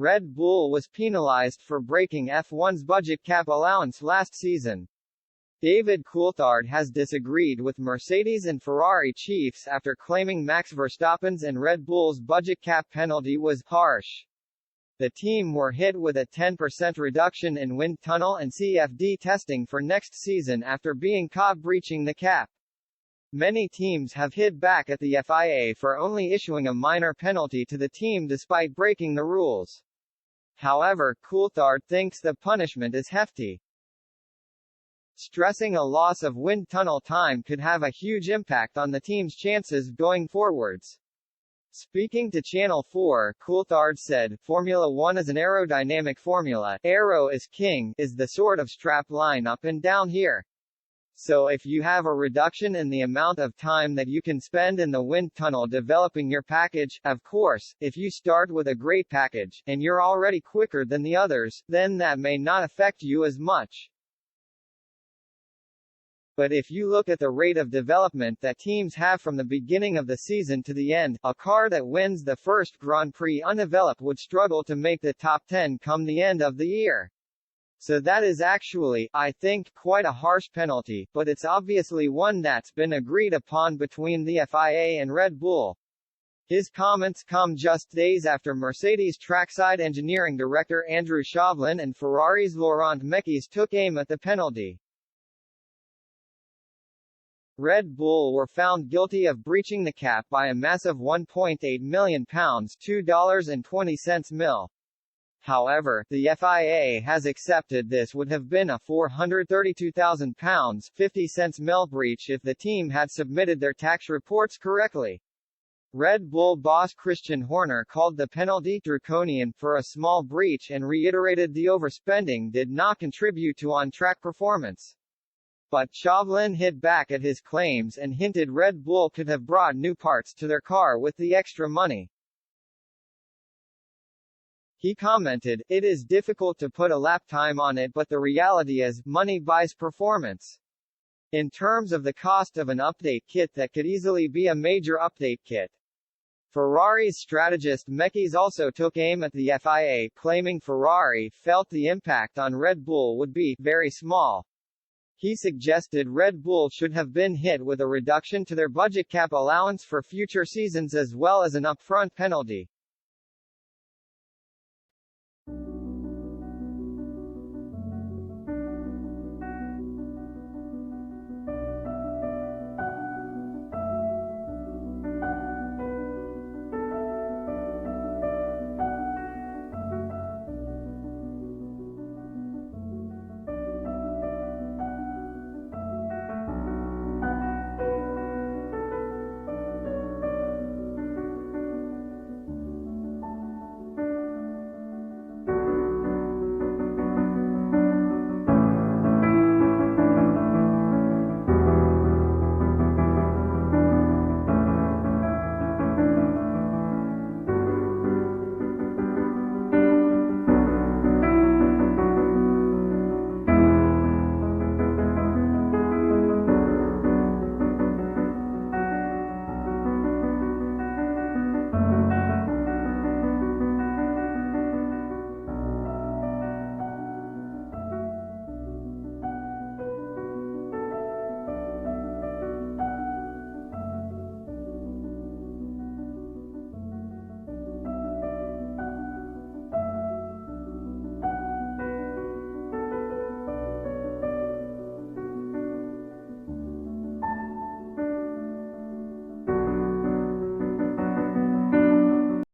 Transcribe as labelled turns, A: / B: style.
A: Red Bull was penalized for breaking F1's budget cap allowance last season. David Coulthard has disagreed with Mercedes and Ferrari chiefs after claiming Max Verstappen's and Red Bull's budget cap penalty was harsh. The team were hit with a 10% reduction in wind tunnel and CFD testing for next season after being caught breaching the cap. Many teams have hit back at the FIA for only issuing a minor penalty to the team despite breaking the rules. However, Coulthard thinks the punishment is hefty, stressing a loss of wind tunnel time could have a huge impact on the team's chances going forwards. Speaking to Channel 4, Coulthard said, "Formula One is an aerodynamic formula. Aero is king, is the sort of strap line up and down here. So if you have a reduction in the amount of time that you can spend in the wind tunnel developing your package, of course, if you start with a great package, and you're already quicker than the others, then that may not affect you as much. But if you look at the rate of development that teams have from the beginning of the season to the end, a car that wins the first Grand Prix undeveloped would struggle to make the top 10 come the end of the year. So that is actually, I think, quite a harsh penalty, but it's obviously one that's been agreed upon between the FIA and Red Bull." His comments come just days after Mercedes trackside engineering director Andrew Chauvelin and Ferrari's Laurent Mekies took aim at the penalty. Red Bull were found guilty of breaching the cap by a massive £1.8 million, $2.20 mil. However, the FIA has accepted this would have been a £432,000, 50 cents mil breach if the team had submitted their tax reports correctly. Red Bull boss Christian Horner called the penalty draconian for a small breach and reiterated the overspending did not contribute to on-track performance. But Chauvelin hit back at his claims and hinted Red Bull could have brought new parts to their car with the extra money. He commented, "It is difficult to put a lap time on it, but the reality is, money buys performance. In terms of the cost of an update kit that could easily be a major update kit." Ferrari's strategist Mekies also took aim at the FIA, claiming Ferrari felt the impact on Red Bull would be very small. He suggested Red Bull should have been hit with a reduction to their budget cap allowance for future seasons as well as an upfront penalty.